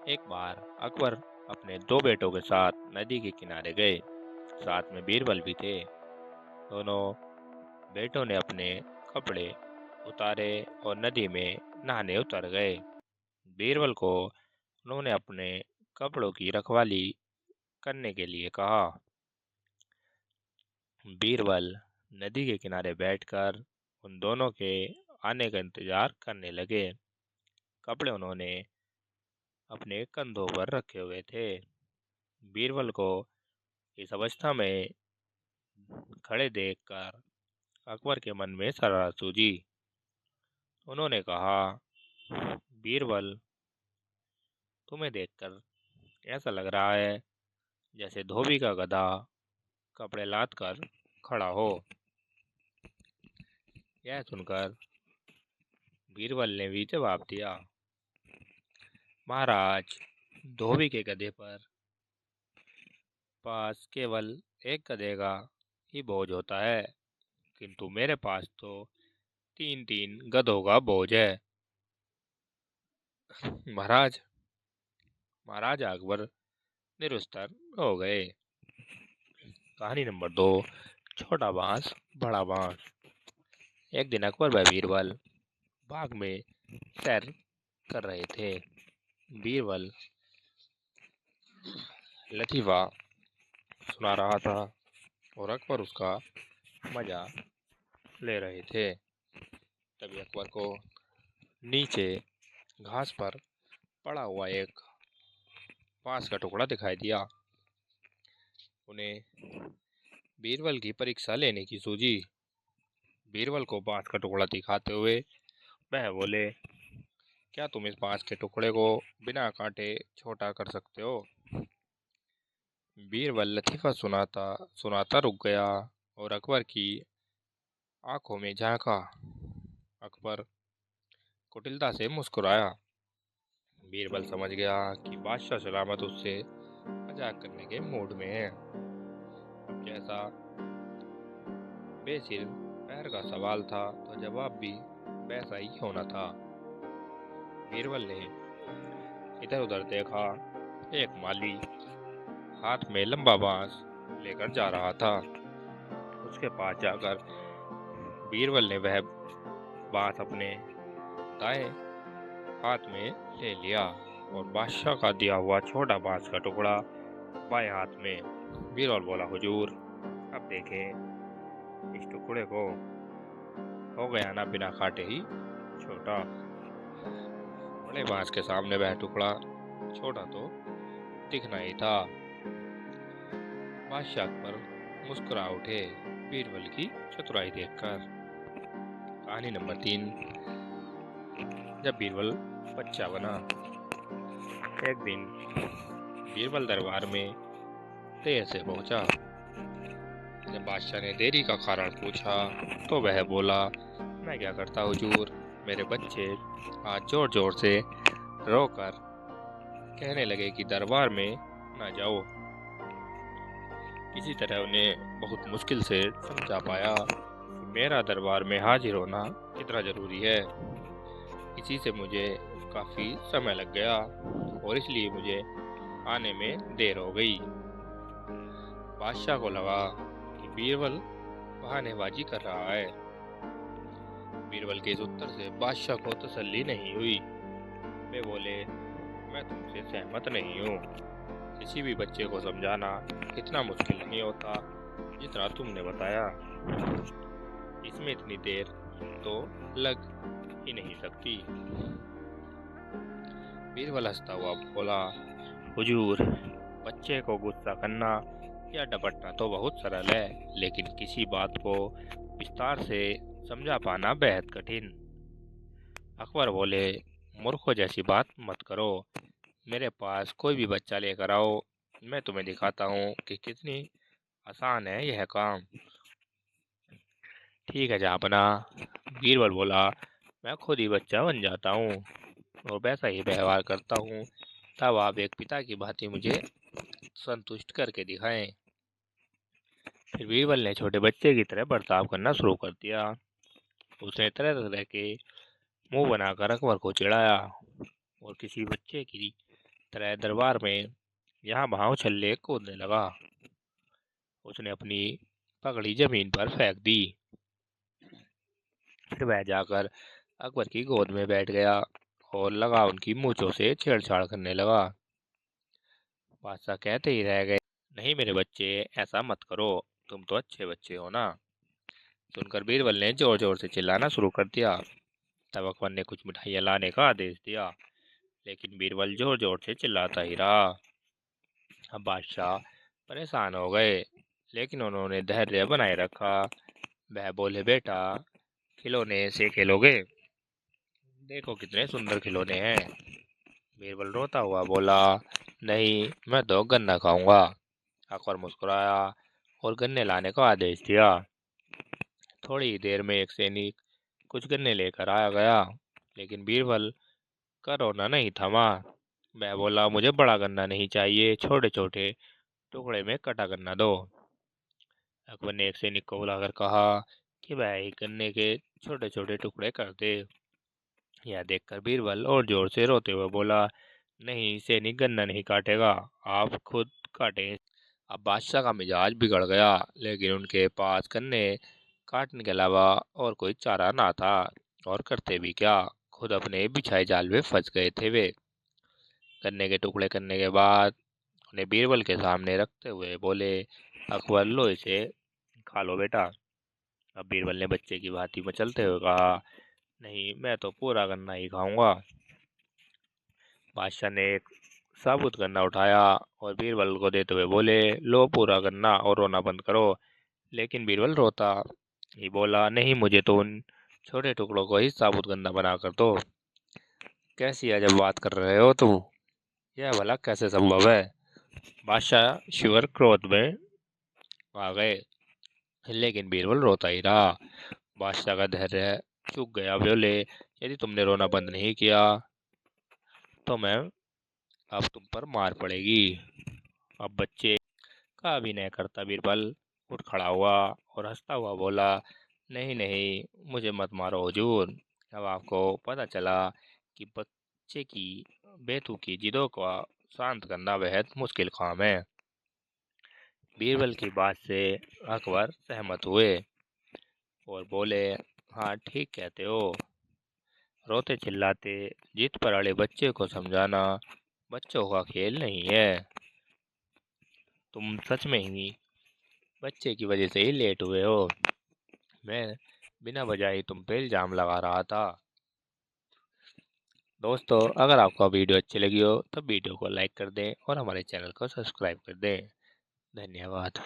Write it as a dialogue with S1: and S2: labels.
S1: एक बार अकबर अपने दो बेटों के साथ नदी के किनारे गए। साथ में बीरबल भी थे। दोनों बेटों ने अपने कपड़े उतारे और नदी में नहाने उतर गए। बीरबल को उन्होंने अपने कपड़ों की रखवाली करने के लिए कहा। बीरबल नदी के किनारे बैठकर उन दोनों के आने का इंतजार करने लगे। कपड़े उन्होंने अपने कंधों पर रखे हुए थे। बीरबल को इस अवस्था में खड़े देखकर अकबर के मन में शरारत सूझी। उन्होंने कहा, बीरबल, तुम्हें देखकर ऐसा लग रहा है जैसे धोबी का गधा कपड़े लाद कर खड़ा हो। यह सुनकर बीरबल ने भी जवाब दिया, महाराज, धोबी के गधे पर पास केवल एक गधे का ही बोझ होता है, किंतु मेरे पास तो तीन तीन गधों का बोझ है। महाराज, महाराजा अकबर निरुत्तर हो गए। कहानी नंबर 2, छोटा बांस बड़ा बांस। एक दिन अकबर व बीरबल बाग में सैर कर रहे थे। बीरबल लतीफ़ा सुना रहा था और अकबर उसका मजा ले रहे थे। तभी अकबर को नीचे घास पर पड़ा हुआ एक बांस का टुकड़ा दिखाई दिया। उन्हें बीरबल की परीक्षा लेने की सूझी। बीरबल को बांस का टुकड़ा दिखाते हुए वह बोले, क्या तुम इस बांस के टुकड़े को बिना काटे छोटा कर सकते हो? बीरबल लतीफ़ा सुनाता सुनाता रुक गया और अकबर की आंखों में झांका। अकबर कुटिलता से मुस्कुराया। बीरबल समझ गया कि बादशाह सलामत उससे मजाक करने के मूड में है। अब जैसा बेसिर पैर का सवाल था तो जवाब भी वैसा ही होना था। बीरबल ने इधर उधर देखा। एक माली हाथ में लंबा बांस लेकर जा रहा था। उसके पास जाकर बीरबल ने वह बांस अपने दाएं हाथ में ले लिया और बादशाह का दिया हुआ छोटा बांस का टुकड़ा बाएं हाथ में। बीरबल बोला, हुजूर, अब देखें इस टुकड़े को, हो गया ना बिना काटे ही छोटा। बड़े बांस के सामने वह टुकड़ा छोटा तो दिखना ही था। बादशाह पर मुस्कुरा उठे बीरबल की चतुराई देखकर। कहानी नंबर 3, जब बीरबल बच्चा बना। एक दिन बीरबल दरबार में देर से पहुंचा। जब बादशाह ने देरी का कारण पूछा तो वह बोला, मैं क्या करता हुजूर, मेरे बच्चे आज जोर जोर से रोकर कहने लगे कि दरबार में ना जाओ। किसी तरह उन्हें बहुत मुश्किल से समझा पाया कि मेरा दरबार में हाजिर होना कितना जरूरी है। इसी से मुझे काफ़ी समय लग गया और इसलिए मुझे आने में देर हो गई। बादशाह को लगा कि बीरबल बहानेबाजी कर रहा है। बीरबल के इस उत्तर से बादशाह को तसल्ली नहीं हुई। वे बोले, मैं तुमसे सहमत नहीं हूँ। किसी भी बच्चे को समझाना इतना मुश्किल नहीं होता जितना तुमने बताया। इसमें इतनी देर तो लग ही नहीं सकती। बीरबल हंसता हुआ बोला, हुजूर, बच्चे को गुस्सा करना या डपटना तो बहुत सरल है, लेकिन किसी बात को विस्तार से समझा पाना बेहद कठिन। अकबर बोले, मूर्खों जैसी बात मत करो। मेरे पास कोई भी बच्चा लेकर आओ, मैं तुम्हें दिखाता हूँ कि कितनी आसान है यह काम। ठीक है जहाँपना, बीरबल बोला, मैं खुद ही बच्चा बन जाता हूँ और वैसा ही व्यवहार करता हूँ। तब आप एक पिता की भांति मुझे संतुष्ट करके दिखाएं। फिर बीरबल ने छोटे बच्चे की तरह बर्ताव करना शुरू कर दिया। उसने तरह तरह के मुंह बनाकर अकबर को चिढ़ाया और किसी बच्चे की तरह दरबार में यहाँ वहाँ उछलने कूदने लगा। उसने अपनी पगड़ी जमीन पर फेंक दी। फिर वह जाकर अकबर की गोद में बैठ गया और लगा उनकी मूंछों से छेड़छाड़ करने लगा। बादशाह कहते ही रह गए, नहीं मेरे बच्चे, ऐसा मत करो, तुम तो अच्छे बच्चे हो ना। सुनकर बीरबल ने जोर जोर से चिल्लाना शुरू कर दिया। तब अकबर ने कुछ मिठाइयाँ लाने का आदेश दिया, लेकिन बीरबल जोर जोर से चिल्लाता ही रहा। अब बादशाह परेशान हो गए, लेकिन उन्होंने धैर्य बनाए रखा। वह बोले, बेटा, खिलौने से खेलोगे? देखो कितने सुंदर खिलौने हैं। बीरबल रोता हुआ बोला, नहीं, मैं तो गन्ना खाऊंगा। अकबर मुस्कुराया और गन्ने लाने का आदेश दिया। थोड़ी ही देर में एक सैनिक कुछ गन्ने लेकर आया गया, लेकिन बीरबल का रोना नहीं थमा। वह बोला, मुझे बड़ा गन्ना नहीं चाहिए, छोटे छोटे टुकड़े में कटा गन्ना दो। अकबर ने एक सैनिक को बुलाकर कहा कि वह एक गन्ने के छोटे छोटे टुकड़े कर दे। यह देखकर बीरबल और जोर से रोते हुए बोला, नहीं, सैनिक गन्ना नहीं काटेगा, आप खुद काटें। अब बादशाह का मिजाज बिगड़ गया, लेकिन उनके पास गन्ने काटने के अलावा और कोई चारा ना था, और करते भी क्या, खुद अपने बिछाए जाल में फंस गए थे वे। गन्ने के टुकड़े करने के बाद उन्हें बीरबल के सामने रखते हुए बोले, अकबर, लो इसे खा लो बेटा। अब बीरबल ने बच्चे की भांति मचलते हुए कहा, नहीं, मैं तो पूरा गन्ना ही खाऊंगा। बादशाह ने एक साबुत गन्ना उठाया और बीरबल को देते हुए बोले, लो पूरा गन्ना और रोना बंद करो। लेकिन बीरबल रोता ही बोला, नहीं, मुझे तो उन छोटे टुकड़ों को ही साबुत गन्ना बना कर दो। कैसी अजब बात कर रहे हो तुम, यह भला कैसे संभव है? बादशाह शिवर क्रोध में आ गए, लेकिन बीरबल रोता ही रहा। बादशाह का धैर्य चूक गया। बोले, यदि तुमने रोना बंद नहीं किया तो मैं अब तुम पर मार पड़ेगी। अब बच्चे का अभिनय करता बीरबल उठ खड़ा हुआ और हंसता हुआ बोला, नहीं नहीं, मुझे मत मारो हुजूर। अब आपको पता चला कि बच्चे की बेतुकी जिदों को शांत करना बेहद मुश्किल काम है। बीरबल की बात से अकबर सहमत हुए और बोले, हाँ, ठीक कहते हो। रोते चिल्लाते जिद पर अड़े बच्चे को समझाना बच्चों का खेल नहीं है। तुम सच में ही बच्चे की वजह से ही लेट हुए हो। मैं बिना वजह ही तुम पे इल्जाम लगा रहा था। दोस्तों, अगर आपको वीडियो अच्छी लगी हो तो वीडियो को लाइक कर दें और हमारे चैनल को सब्सक्राइब कर दें। धन्यवाद।